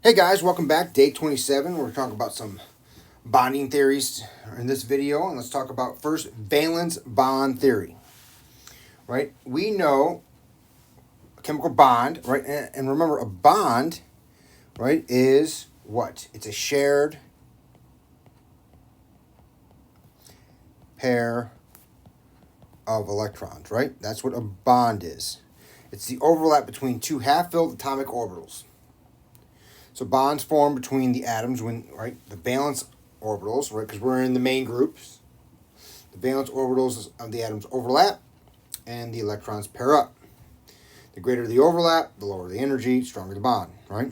Hey guys, welcome back. Day 27. We're talking about some bonding theories in this video, and let's talk about first valence bond theory. Right? We know a chemical bond, right? And remember, a bond, right, is what? It's a shared pair of electrons, right? That's what a bond is. It's the overlap between two half-filled atomic orbitals. So bonds form between the atoms when, right, the valence orbitals, right, because we're in the main groups. The valence orbitals of the atoms overlap and the electrons pair up. The greater the overlap, the lower the energy, stronger the bond, right?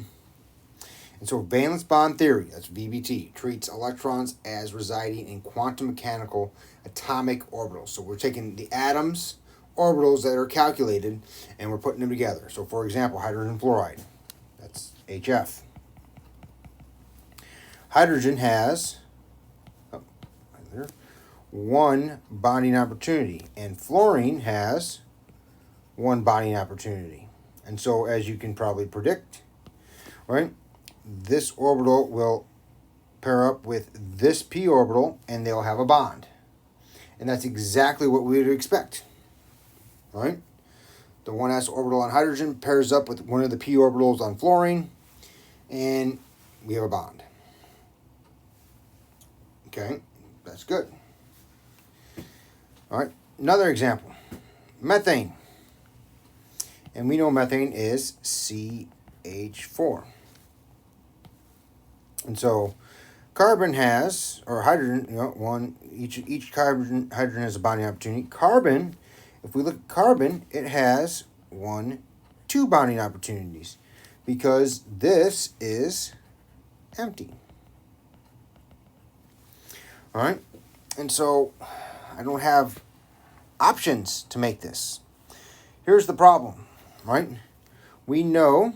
And so valence bond theory, that's VBT, treats electrons as residing in quantum mechanical atomic orbitals. So we're taking the atoms orbitals that are calculated and we're putting them together. So for example, hydrogen fluoride, that's HF. Hydrogen has one bonding opportunity, and fluorine has one bonding opportunity. And so, as you can probably predict, right, this orbital will pair up with this p orbital, and they'll have a bond. And that's exactly what we would expect, right? The 1s orbital on hydrogen pairs up with one of the p orbitals on fluorine, and we have a bond. Okay, that's good. All right, another example, methane. And we know methane is CH4. And so carbon has, or hydrogen, one, each hydrogen has a bonding opportunity. Carbon, if we look at carbon, it has two bonding opportunities because this is empty. All right, and so I don't have options to make this. Here's the problem, right? We know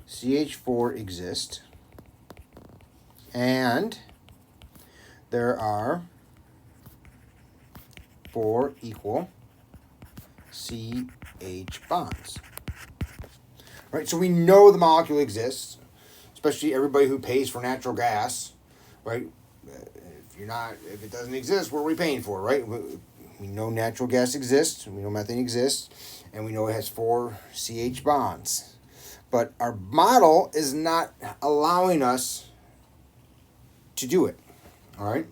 CH4 exists, and there are 4 equal CH bonds. Right, so we know the molecule exists, especially everybody who pays for natural gas, right? If it doesn't exist, what are we paying for, right? We know natural gas exists, we know methane exists, and we know it has 4 CH bonds. But our model is not allowing us to do it, all right?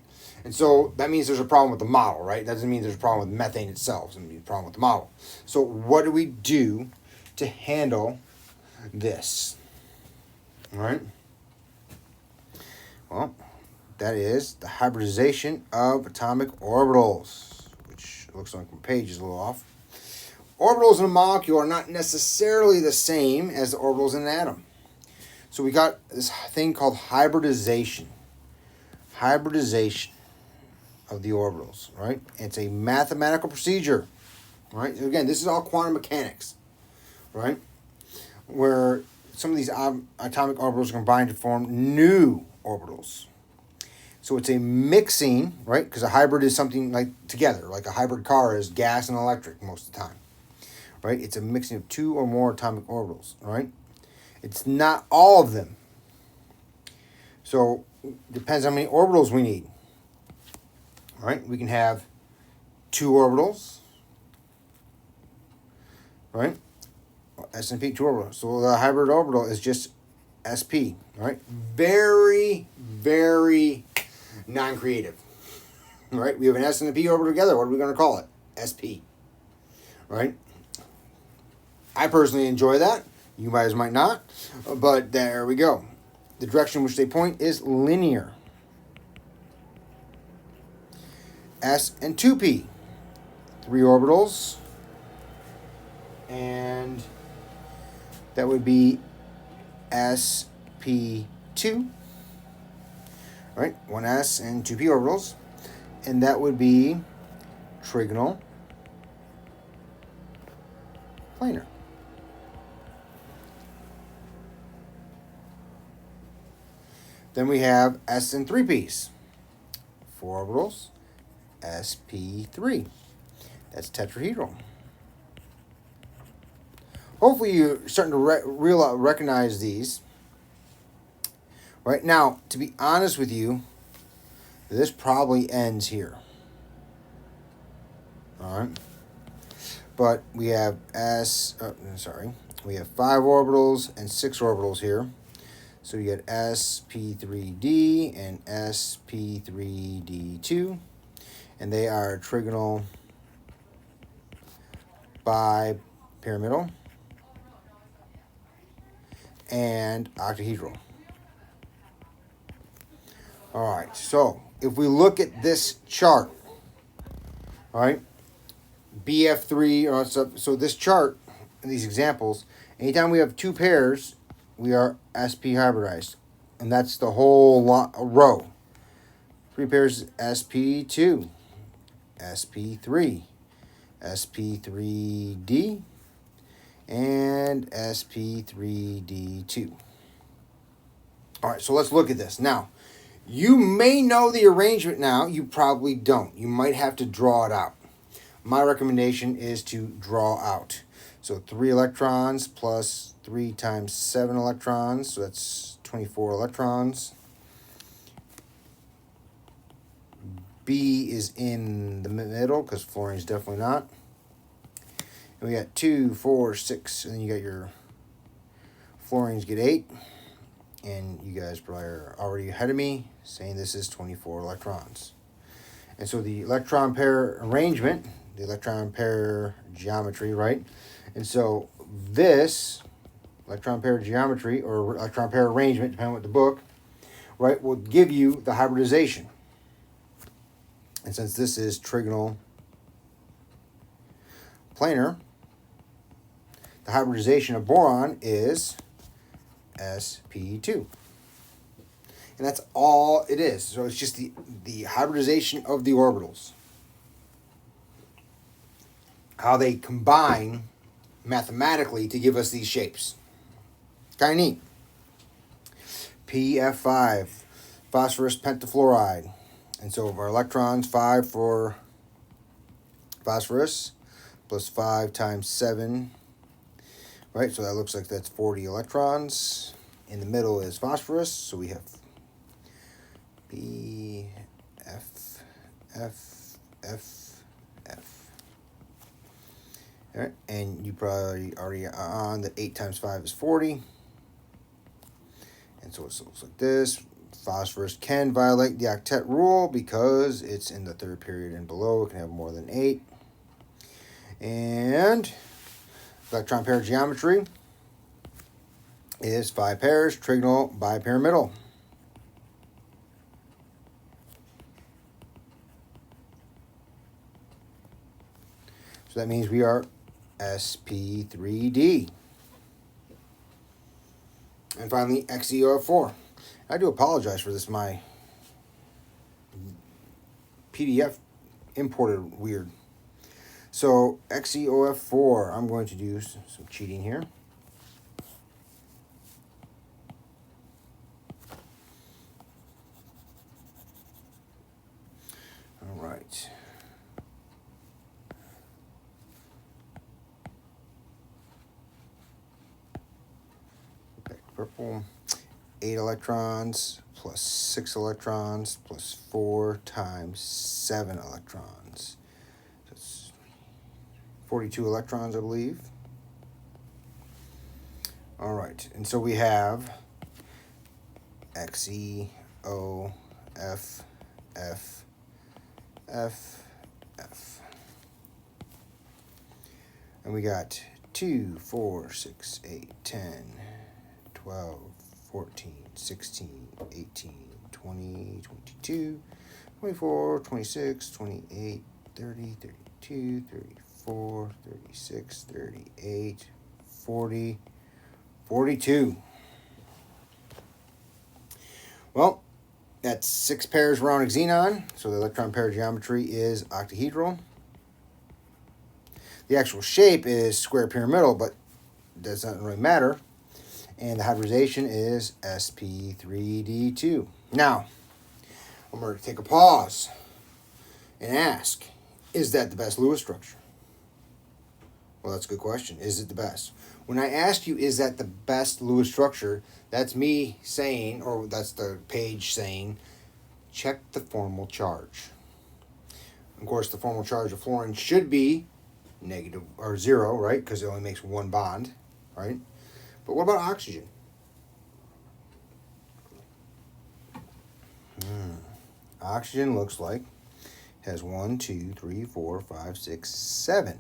And so that means there's a problem with the model, right? That doesn't mean there's a problem with methane itself. It means a problem with the model. So what do we do to handle this, all right? Well, that is the hybridization of atomic orbitals, which looks like my page is a little off. Orbitals in a molecule are not necessarily the same as the orbitals in an atom. So we got this thing called hybridization. Hybridization of the orbitals, right? It's a mathematical procedure, right? Again, this is all quantum mechanics, right? Where some of these atomic orbitals combine to form new orbitals. So it's a mixing, right? Because a hybrid is something like together, like a hybrid car is gas and electric most of the time, right? It's a mixing of 2 or more atomic orbitals, right? It's not all of them. So it depends how many orbitals we need, right? We can have 2 orbitals, right? S and P, 2 orbitals. So the hybrid orbital is just SP, right? Very, very non-creative, right? We have an S and a P orbital together. What are we going to call it? SP, right? I personally enjoy that. You guys might not, but there we go. The direction in which they point is linear. S and 2P, 3 orbitals, and that would be SP2. Right, 1s and 2p orbitals, and that would be trigonal planar. Then we have s and 3p's, 4 orbitals, sp3. That's tetrahedral. hopefully you're starting to recognize these. Right now, to be honest with you, this probably ends here. All right. But we have we have 5 orbitals and 6 orbitals here. So you get sp3d and sp3d2, and they are trigonal bipyramidal and octahedral. All right, so if we look at this chart, all right, BF3, so this chart, these examples, anytime we have 2 pairs, we are sp hybridized, and that's the whole row. 3 pairs sp2, sp3, sp3d, and sp3d2. All right, so let's look at this. Now, you may know the arrangement now. You probably don't. You might have to draw it out. My recommendation is to draw out. So 3 electrons plus 3 times 7 electrons. So that's 24 electrons. B is in the middle because fluorine is definitely not. And we got 2, 4, 6, and then you got your fluorines get 8. And you guys probably are already ahead of me saying this is 24 electrons. And so the electron pair arrangement, the electron pair geometry, right? And so this electron pair geometry or electron pair arrangement, depending on the book, right, will give you the hybridization. And since this is trigonal planar, the hybridization of boron is sp2. And that's all it is. So it's just the hybridization of the orbitals. How they combine mathematically to give us these shapes. Kind of neat. PF5, phosphorus pentafluoride. And so our electrons, 5 for phosphorus, plus 5 times 7. Right, so that looks like that's 40 electrons. In the middle is phosphorus, so we have B, F, F, F, F. All right, and you probably already are on that 8 times 5 is 40. And so it looks like this. Phosphorus can violate the octet rule because it's in the 3rd period and below. It can have more than 8. And electron pair geometry is 5 pairs, trigonal bipyramidal. So that means we are sp3d. And finally, XeOF4. I do apologize for this. My PDF imported weird. So XeOF4, I'm going to do some cheating here. All right. Back purple. 8 electrons plus 6 electrons plus 4 times 7 electrons. That's 42 electrons, I believe. All right, and so we have XeOF, F, F, F. And we got 2, 4, 6, 8, 10, 12, 14, 16, 18, 20, 22, 24, 26, 28, 30, 32, 34, 36, 38, 40, 42. Well, that's 6 pairs around a xenon, so the electron pair geometry is octahedral. The actual shape is square pyramidal, but it doesn't really matter. And the hybridization is sp3d2. Now, I'm going to take a pause and ask, is that the best Lewis structure? Well, that's a good question. Is it the best? When I ask you, is that the best Lewis structure, that's me saying, or that's the page saying, check the formal charge. Of course, the formal charge of fluorine should be negative or 0, right? Because it only makes one bond, right? But what about oxygen? Oxygen looks like has 1, 2, 3, 4, 5, 6, 7.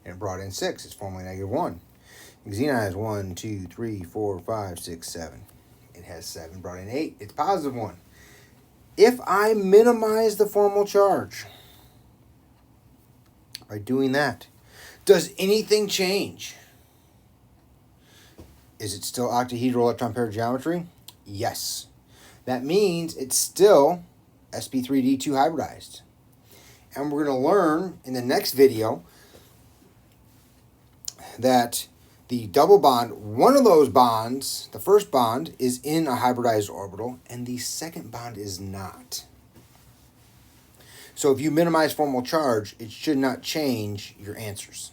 And it brought in 6. It's formally negative 1. Xenon has 1, 2, 3, 4, 5, 6, 7. It has 7, brought in 8. It's positive 1. If I minimize the formal charge by doing that, does anything change? Is it still octahedral electron pair geometry? Yes. That means it's still sp3d2 hybridized. And we're going to learn in the next video that the double bond, one of those bonds, the first bond, is in a hybridized orbital, and the second bond is not. So if you minimize formal charge, it should not change your answers.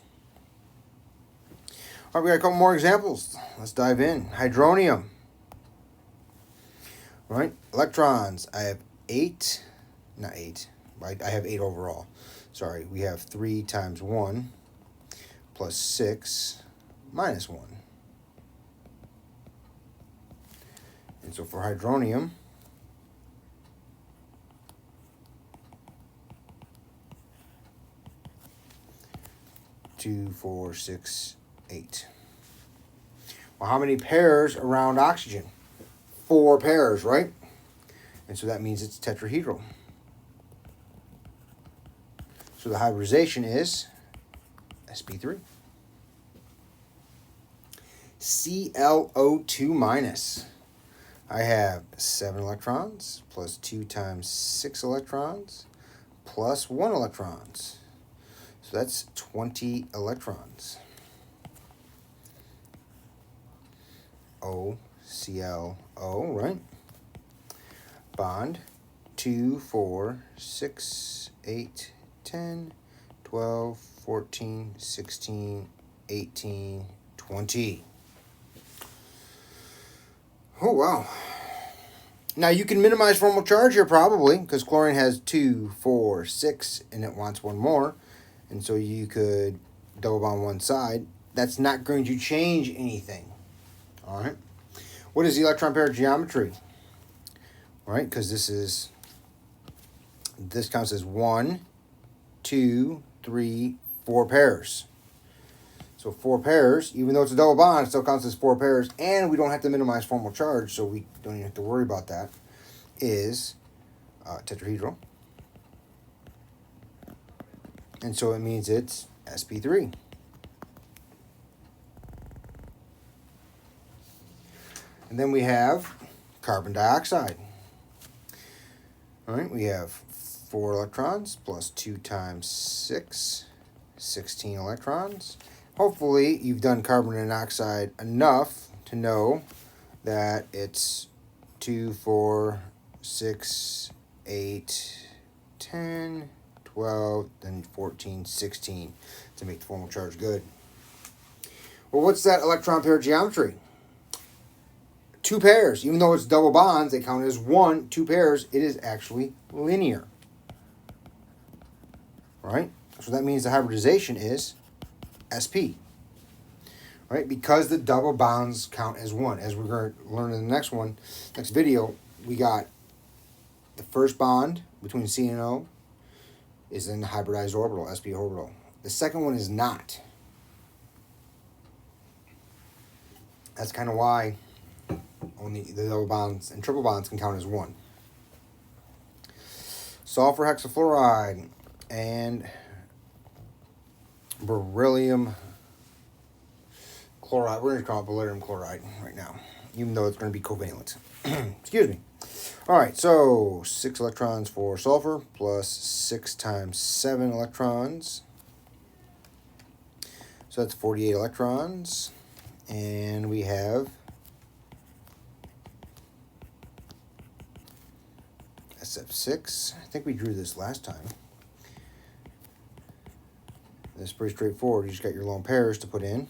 All right, we got a couple more examples. Let's dive in. Hydronium. All right, electrons. I have 8, not 8, right? I have 8 overall. Sorry, we have 3 times 1 plus 6 minus 1. And so for hydronium, two, 4, 6, 8. Well, how many pairs around oxygen? 4 pairs, right? And so that means it's tetrahedral. So the hybridization is sp3. ClO2 minus. I have 7 electrons plus 2 times 6 electrons plus 1 electrons. So that's 20 electrons. OClO, right? Bond 2, 4, 6, 8, 10, 12, 14, 16, 18, 20. Oh, wow. Now, you can minimize formal charge here probably, because chlorine has 2, 4, 6, and it wants 1 more. And so you could double bond one side. That's not going to change anything. All right. What is the electron pair geometry? All right, because this counts as 1, 2, 3, 4 pairs. So 4 pairs, even though it's a double bond, it still counts as 4 pairs, and we don't have to minimize formal charge, so we don't even have to worry about that, is tetrahedral. And so it means it's sp3. And then we have carbon dioxide. All right, we have 4 electrons plus 2 times 6, 16 electrons. Hopefully you've done carbon dioxide enough to know that it's 2, 4, 6, 8, 10, 12, then 14, 16 to make the formal charge good. Well, what's that electron pair geometry? 2 pairs. Even though it's double bonds, they count as 1, 2 pairs. It is actually linear. Right? So that means the hybridization is sp. Right? Because the double bonds count as 1. As we're going to learn in the next video, we got the first bond between C and O is in the hybridized orbital, sp orbital. The second one is not. That's kind of why only the double bonds and triple bonds can count as 1. Sulfur hexafluoride and beryllium chloride. We're going to call it beryllium chloride right now, even though it's going to be covalent. Excuse me. All right, so 6 electrons for sulfur plus 6 times 7 electrons. So that's 48 electrons. And we have SF6. I think we drew this last time. This is pretty straightforward. You just got your lone pairs to put in.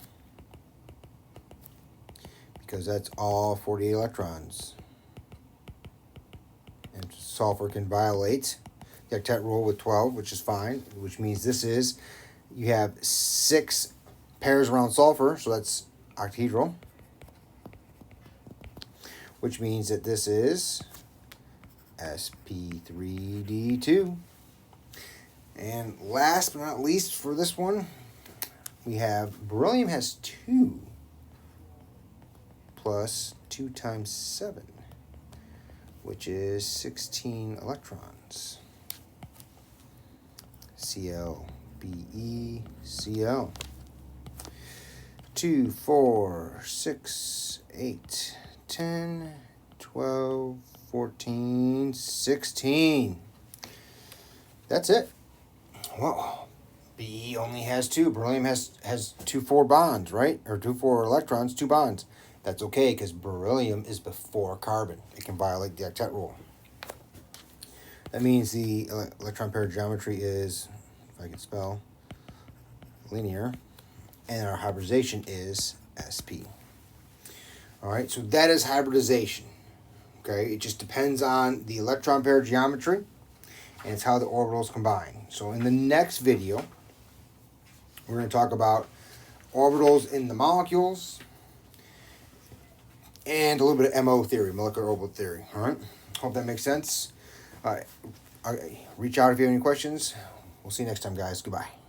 because that's all 48 electrons. And sulfur can violate the octet rule with 12, which is fine, which means this is, you have 6 pairs around sulfur, so that's octahedral, which means that this is sp3d2. And last but not least for this one, we have beryllium has 2 plus 2 times 7, which is 16 electrons. Cl, Be, Cl. 2, 4, 6, 8, 10, 12, 14, 16. That's it. Well, Be only has 2. Beryllium has 2 4 bonds, right? Or 2 4 electrons, 2 bonds. That's okay because beryllium is before carbon. It can violate the octet rule. That means the electron pair geometry is, if I can spell, linear, and our hybridization is sp. All right, so that is hybridization. Okay, it just depends on the electron pair geometry, and it's how the orbitals combine. So in the next video, we're going to talk about orbitals in the molecules and a little bit of MO theory, molecular orbital theory. All right, hope that makes sense. All right, reach out if you have any questions. We'll see you next time, guys. Goodbye.